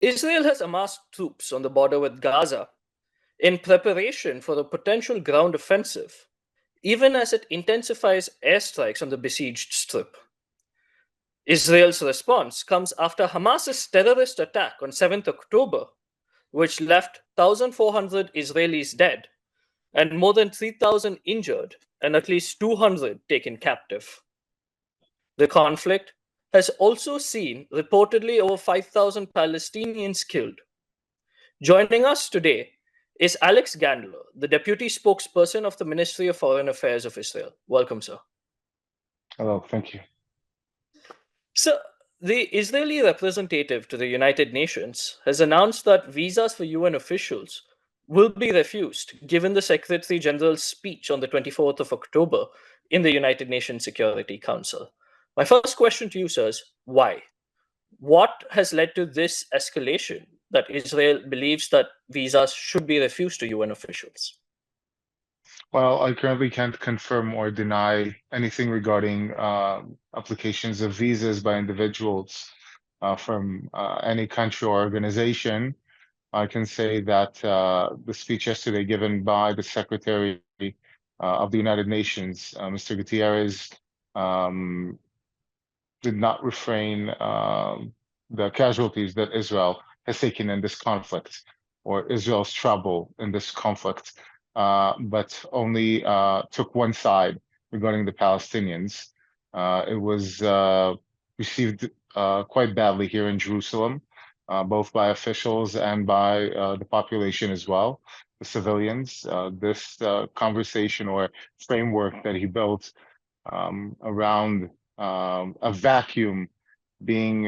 Israel has amassed troops on the border with Gaza in preparation for a potential ground offensive, even as it intensifies airstrikes on the besieged strip. Israel's response comes after Hamas's terrorist attack on 7th October, which left 1,400 Israelis dead and more than 3,000 injured and at least 200 taken captive. The conflict has also seen reportedly over 5,000 Palestinians killed. Joining us today is Alex Gandler, the Deputy Spokesperson of the Ministry of Foreign Affairs of Israel. Welcome, sir. Hello, thank you. So, the Israeli representative to the United Nations has announced that visas for UN officials will be refused given the Secretary General's speech on the 24th of October in the United Nations Security Council. My first question to you, sir, is why? What has led to this escalation that Israel believes that visas should be refused to UN officials? Well, I currently can't confirm or deny anything regarding applications of visas by individuals from any country or organization. I can say that the speech yesterday given by the Secretary of the United Nations, Mr. Gutierrez, um, did not refrain the casualties that Israel has taken in this conflict or Israel's trouble in this conflict, but only took one side regarding the Palestinians. It was received quite badly here in Jerusalem, both by officials and by the population as well, the civilians. This conversation or framework that he built around a vacuum being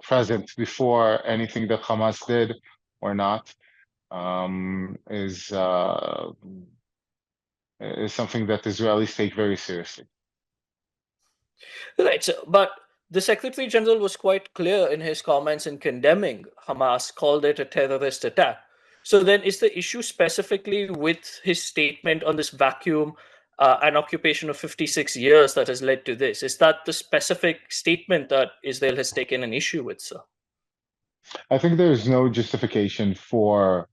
present before anything that Hamas did or not is something that Israelis take very seriously. Right, so, but the Secretary General was quite clear in his comments in condemning Hamas, called it a terrorist attack. So then, is the issue specifically with his statement on this vacuum, an occupation of 56 years that has led to this? Is that the specific statement that Israel has taken an issue with, sir? I think there is no justification for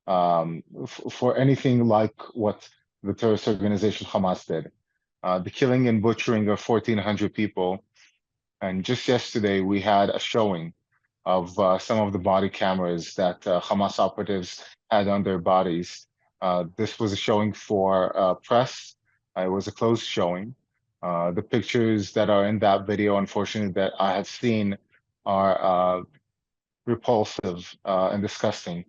anything like what the terrorist organization Hamas did. The killing and butchering of 1,400 people. And just yesterday, we had a showing of some of the body cameras that Hamas operatives had on their bodies. This was a showing for press. It was a closed showing. The pictures that are in that video, unfortunately, that I have seen are repulsive and disgusting.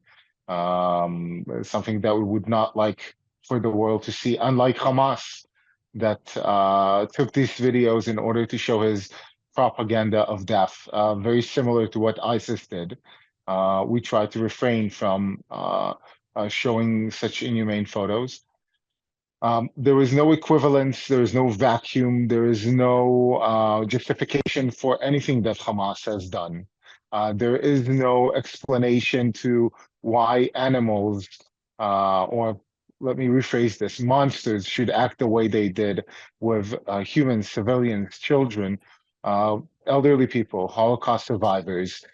Something that we would not like for the world to see, unlike Hamas, that took these videos in order to show his propaganda of death, very similar to what ISIS did. We try to refrain from showing such inhumane photos. There is no equivalence, there is no vacuum, there is no justification for anything that Hamas has done. There is no explanation to why animals, or let me rephrase this, monsters should act the way they did with humans, civilians, children, elderly people, Holocaust survivors,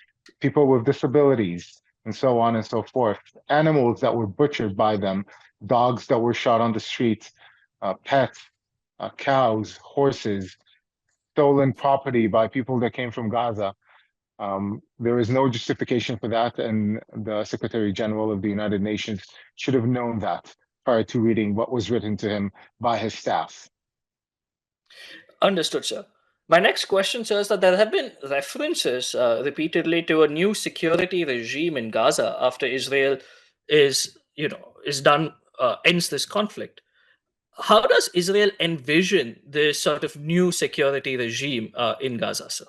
people with disabilities, and so on and so forth. Animals that were butchered by them, dogs that were shot on the street, pets, cows, horses, stolen property by people that came from Gaza. There is no justification for that, and the Secretary General of the United Nations should have known that prior to reading what was written to him by his staff. Understood, sir. My next question says that there have been references repeatedly to a new security regime in Gaza after Israel is done ends this conflict. How does Israel envision this sort of new security regime in Gaza, sir?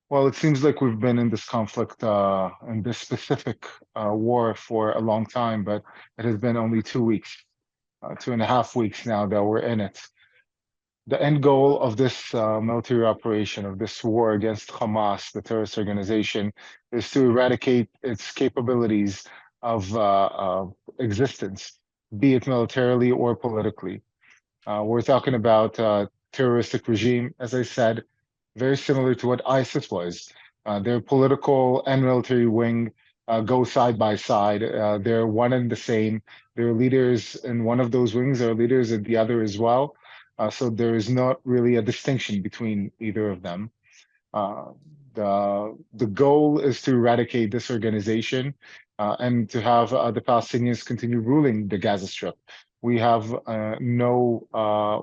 Well, it seems like we've been in this conflict, in this specific war for a long time, but it has been only 2 weeks, 2.5 weeks now that we're in it. The end goal of this military operation, of this war against Hamas, the terrorist organization, is to eradicate its capabilities of existence, be it militarily or politically. We're talking about terroristic regime, as I said, very similar to what ISIS was. Their political and military wing go side by side. They're one and the same. Their leaders in one of those wings are leaders in the other as well. So there is not really a distinction between either of them. Uh, the goal is to eradicate this organization and to have the Palestinians continue ruling the Gaza Strip. We have no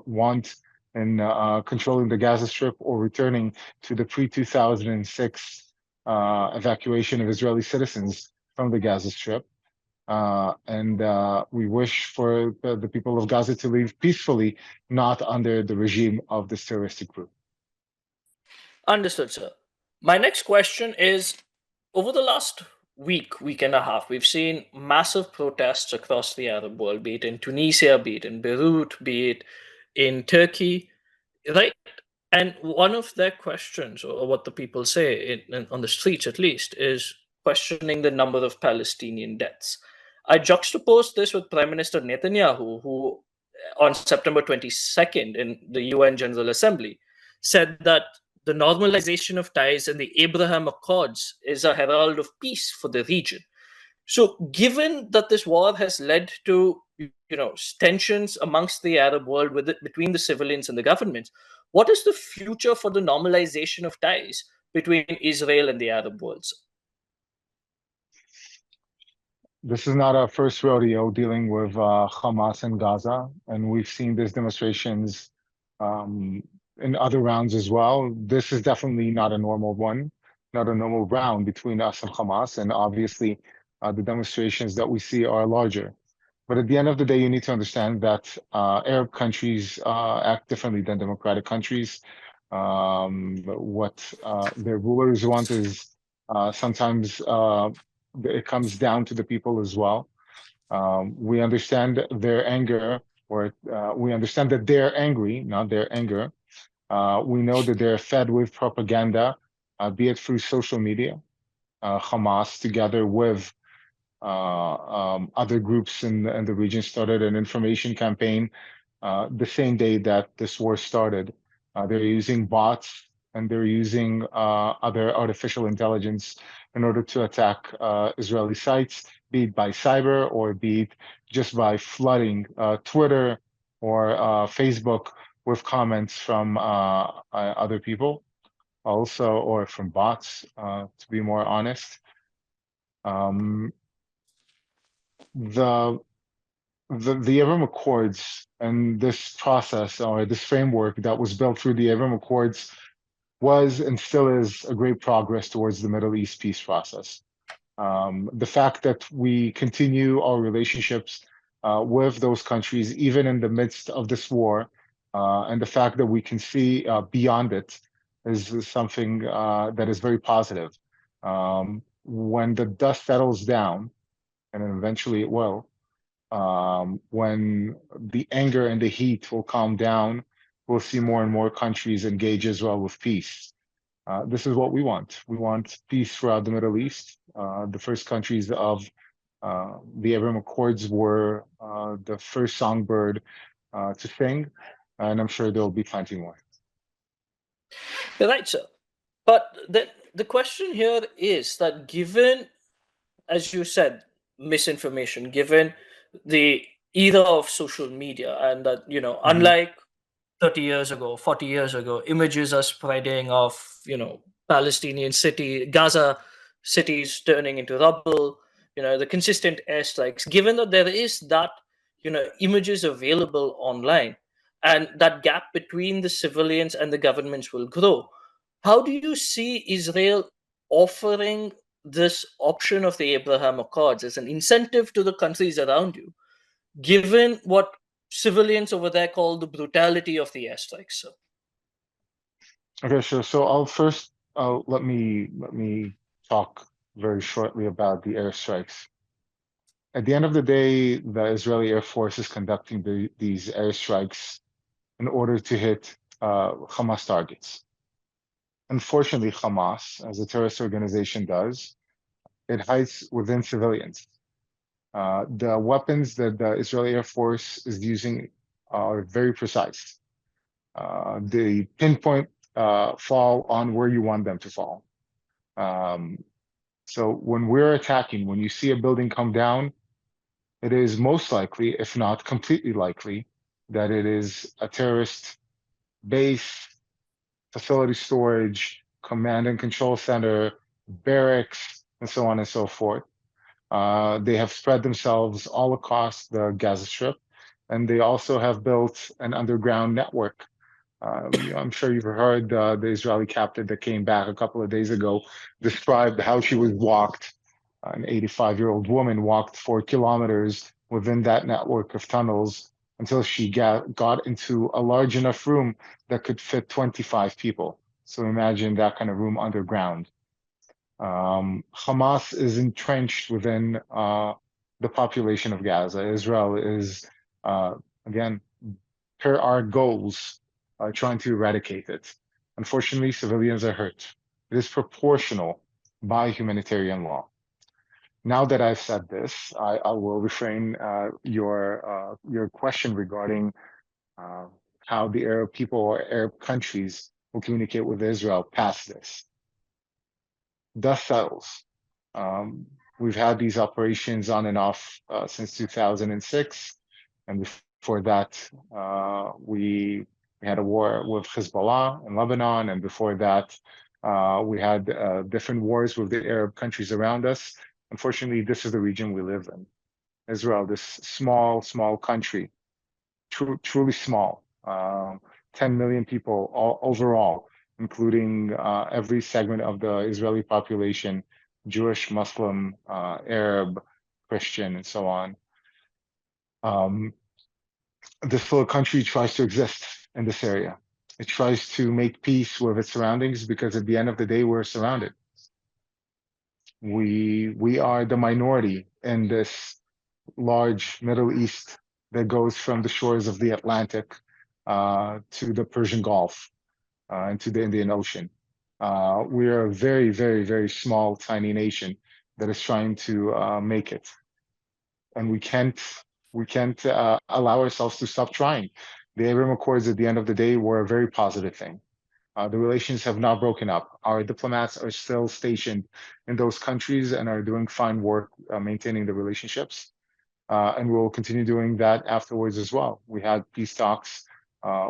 want in controlling the Gaza Strip or returning to the pre-2006 evacuation of Israeli citizens from the Gaza Strip. And we wish for the people of Gaza to live peacefully, not under the regime of this terroristic group. Understood, sir. My next question is, over the last week and a half, we've seen massive protests across the Arab world, be it in Tunisia, be it in Beirut, be it in Turkey, right? And one of their questions, or what the people say on the streets at least, is questioning the number of Palestinian deaths. I juxtapose this with Prime Minister Netanyahu, who on September 22nd in the UN General Assembly said that the normalization of ties and the Abraham Accords is a herald of peace for the region. So, given that this war has led to tensions amongst the Arab world between the civilians and the governments, what is the future for the normalization of ties between Israel and the Arab worlds? This is not our first rodeo dealing with Hamas in Gaza, and we've seen these demonstrations in other rounds as well. This is definitely not a normal one, not a normal round between us and Hamas, and obviously the demonstrations that we see are larger. But at the end of the day, you need to understand that Arab countries act differently than democratic countries. What their rulers want is sometimes it comes down to the people as well. We understand their anger, or we understand that they're angry, not their anger. We know that they're fed with propaganda, be it through social media. Hamas, together with other groups in the region, started an information campaign the same day that this war started. They're using bots and they're using other artificial intelligence in order to attack Israeli sites, be it by cyber or be it just by flooding Twitter or Facebook with comments from other people, also, or from bots, to be more honest. Um, the the Abraham Accords and this process or this framework that was built through the Abraham Accords was and still is a great progress towards the Middle East peace process. The fact that we continue our relationships with those countries, even in the midst of this war, and the fact that we can see beyond it is something that is very positive. When the dust settles down, and eventually it will, when the anger and the heat will calm down, we'll see more and more countries engage as well with peace. This is what we want. We want peace throughout the Middle East. The first countries of the Abraham Accords were the first songbird to sing, and I'm sure there will be plenty more. Right, sir. But the question here is that given, as you said, misinformation, given the era of social media, and that, unlike 30 years ago, 40 years ago, images are spreading of, Palestinian Gaza cities turning into rubble, the consistent airstrikes, given that there is that, images available online, and that gap between the civilians and the governments will grow. How do you see Israel offering this option of the Abraham Accords as an incentive to the countries around you, given what civilians over there call the brutality of the airstrikes, sir? Okay, sure. So I'll first let me talk very shortly about the airstrikes. At the end of the day, the Israeli Air Force is conducting these airstrikes in order to hit Hamas targets. Unfortunately, Hamas, as a terrorist organization does, it hides within civilians. The weapons that the Israeli Air Force is using are very precise. They pinpoint fall on where you want them to fall. So when we're attacking, when you see a building come down, it is most likely, if not completely likely, that it is a terrorist base, facility storage, command and control center, barracks, and so on and so forth. They have spread themselves all across the Gaza Strip, and they also have built an underground network. I'm sure you've heard the Israeli captain that came back a couple of days ago described how she was walked. An 85-year-old woman walked 4 kilometers within that network of tunnels until she got into a large enough room that could fit 25 people. So imagine that kind of room underground. Hamas is entrenched within the population of Gaza. Israel is, again, per our goals, trying to eradicate it. Unfortunately, civilians are hurt. It is proportional by humanitarian law. Now that I've said this, I will refrain your question regarding uh, how the Arab people or Arab countries will communicate with Israel past this. Dust settles. We've had these operations on and off since 2006, and before that, we had a war with Hezbollah in Lebanon, and before that, we had different wars with the Arab countries around us. Unfortunately, this is the region we live in. Israel, this small country, truly small, 10 million people overall, including every segment of the Israeli population, Jewish, Muslim, Arab, Christian, and so on. This little country tries to exist in this area. It tries to make peace with its surroundings because at the end of the day, we're surrounded. We are the minority in this large Middle East that goes from the shores of the Atlantic to the Persian Gulf and to the Indian Ocean. We are a very small, tiny nation that is trying to make it, and we can't allow ourselves to stop trying. The Abraham Accords, at the end of the day, were a very positive thing. The relations have not broken up. Our diplomats are still stationed in those countries and are doing fine work maintaining the relationships. And we'll continue doing that afterwards as well. We had peace talks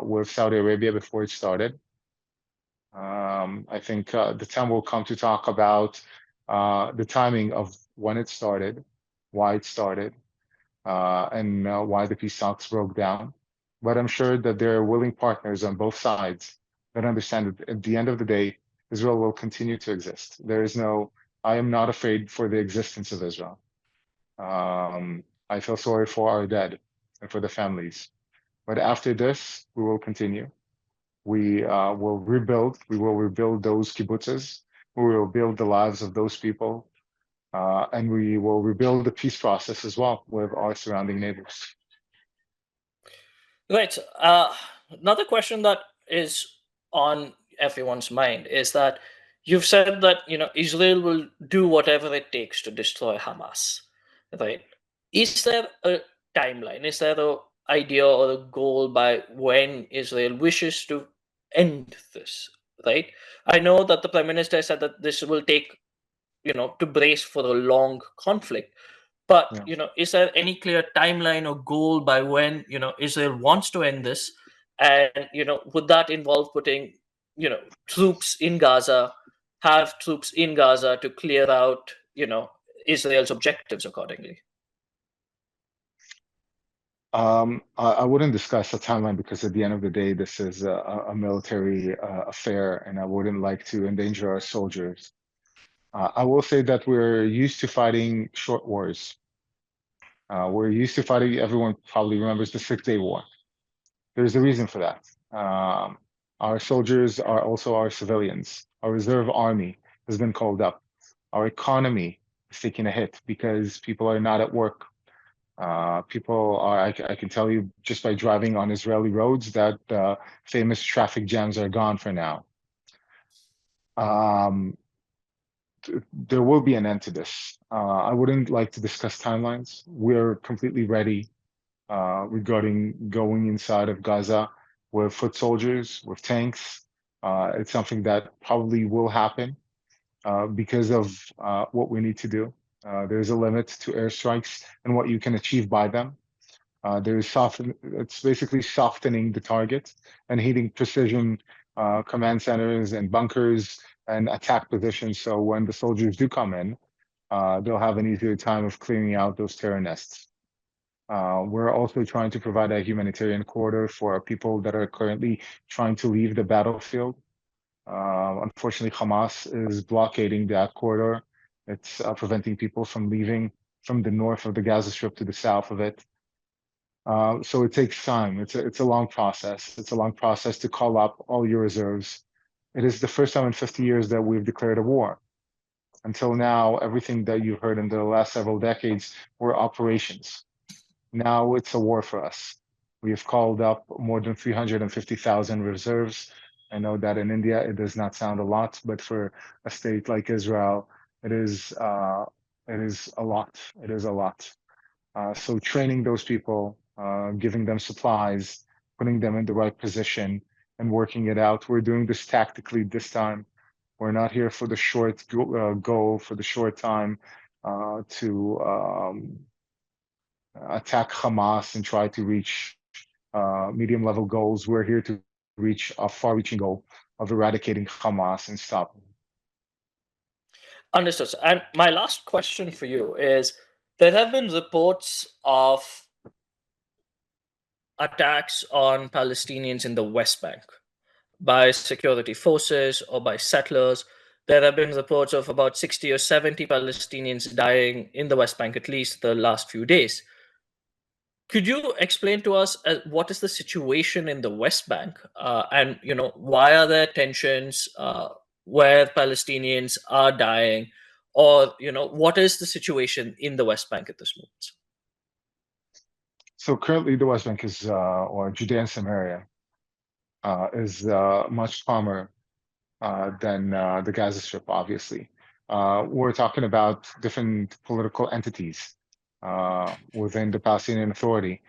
with Saudi Arabia before it started. I think the time will come to talk about the timing of when it started, why it started, and why the peace talks broke down. But I'm sure that there are willing partners on both sides that understand that at the end of the day, Israel will continue to exist. I am not afraid for the existence of Israel. I feel sorry for our dead and for the families. But after this, we will continue. We will rebuild. We will rebuild those kibbutzes. We will build the lives of those people. And we will rebuild the peace process as well with our surrounding neighbors. Right. Another question that is on everyone's mind is that you've said that Israel will do whatever it takes to destroy Hamas, right? Is there a timeline? Is there an idea or a goal by when Israel wishes to end this? Right. I know that the Prime Minister said that this will take to brace for a long conflict. But Yeah. is there any clear timeline or goal by when Israel wants to end this? And would that involve putting troops in Gaza, have troops in Gaza to clear out Israel's objectives accordingly? I wouldn't discuss a timeline because at the end of the day, this is a military affair, and I wouldn't like to endanger our soldiers. I will say that we're used to fighting short wars. We're used to fighting, everyone probably remembers the Six-Day War. There's a reason for that. Our soldiers are also our civilians. Our reserve army has been called up. Our economy is taking a hit because people are not at work. I can tell you just by driving on Israeli roads that famous traffic jams are gone for now. Um, there will be an end to this. I wouldn't like to discuss timelines. We're completely ready regarding going inside of Gaza with foot soldiers, with tanks. It's something that probably will happen. because of what we need to do. There's a limit to airstrikes and what you can achieve by them. It's basically softening the target and hitting precision command centers and bunkers and attack positions. So when the soldiers do come in, they'll have an easier time of clearing out those terror nests. We're also trying to provide a humanitarian corridor for people that are currently trying to leave the battlefield. Unfortunately, Hamas is blockading that corridor. It's preventing people from leaving from the north of the Gaza Strip to the south of it. So it takes time. It's a long process. It's a long process to call up all your reserves. It is the first time in 50 years that we've declared a war. Until now, everything that you heard in the last several decades were operations. Now it's a war for us. We have called up more than 350,000 reserves. I know that in India it does not sound a lot, but for a state like Israel, it is a lot. It is a lot. So training those people, giving them supplies, putting them in the right position, and working it out. We're doing this tactically this time. We're not here for the short goal, for the short time to attack Hamas and try to reach medium level goals. We're here to reach a far reaching goal of eradicating Hamas and stop them. Understood. And my last question for you is, there have been reports of attacks on Palestinians in the West Bank by security forces or by settlers. There have been reports of about 60 or 70 Palestinians dying in the West Bank, at least the last few days. Could you explain to us what is the situation in the West Bank, and why are there tensions where Palestinians are dying, or what is the situation in the West Bank at this moment? So currently, the West Bank is, or Judea and Samaria, is much calmer than the Gaza Strip, obviously. We're talking about different political entities within the Palestinian Authority.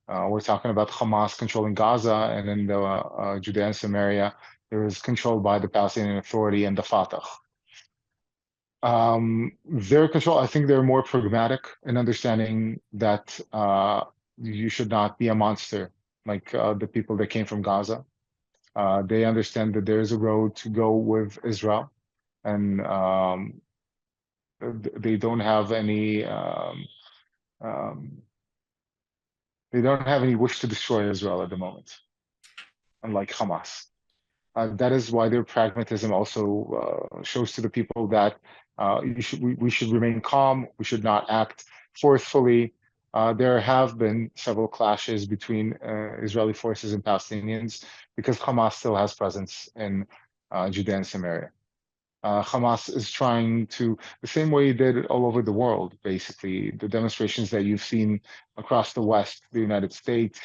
We're talking about Hamas controlling Gaza, and in the Judea and Samaria, there is controlled by the Palestinian Authority and the Fatah. Their control, I think they're more pragmatic in understanding that you should not be a monster like the people that came from Gaza. They understand that there is a road to go with Israel, and they don't have any wish to destroy Israel at the moment, unlike Hamas. That is why their pragmatism also shows to the people that we should remain calm. We should not act forcefully. There have been several clashes between Israeli forces and Palestinians because Hamas still has presence in Judea and Samaria. Hamas is trying to, the same way it did all over the world, basically, the demonstrations that you've seen across the West, the United States.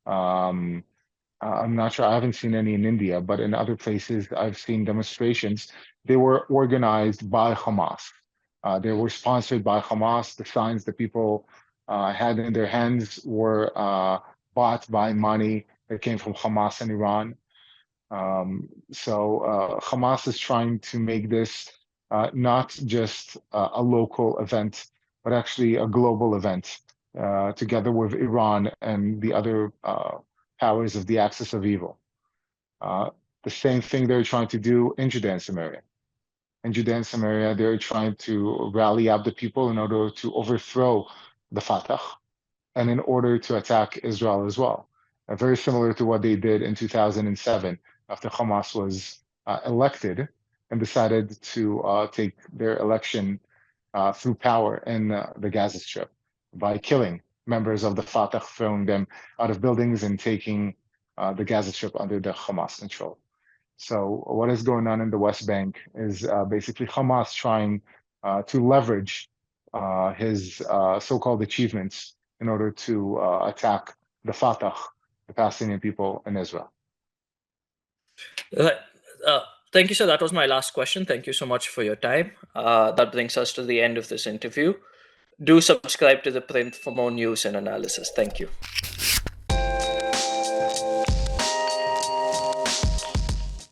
I'm not sure, I haven't seen any in India, but in other places I've seen demonstrations. They were organized by Hamas. They were sponsored by Hamas. The signs that people had in their hands were bought by money that came from Hamas and Iran. So Hamas is trying to make this not just a local event, but actually a global event, together with Iran and the other powers of the axis of evil. The same thing they're trying to do in Judea and Samaria. In Judea and Samaria, they're trying to rally up the people in order to overthrow the Fatah and in order to attack Israel as well. Very similar to what they did in 2007 after Hamas was elected and decided to take their election through power in the Gaza Strip by killing members of the Fatah, throwing them out of buildings and taking the Gaza Strip under the Hamas control. So what is going on in the West Bank is basically Hamas trying to leverage his so-called achievements in order to attack the Fatah, the Palestinian people in Israel. Thank you, sir. That was my last question. Thank you so much for your time. That brings us to the end of this interview. Do subscribe to The Print for more news and analysis. Thank you.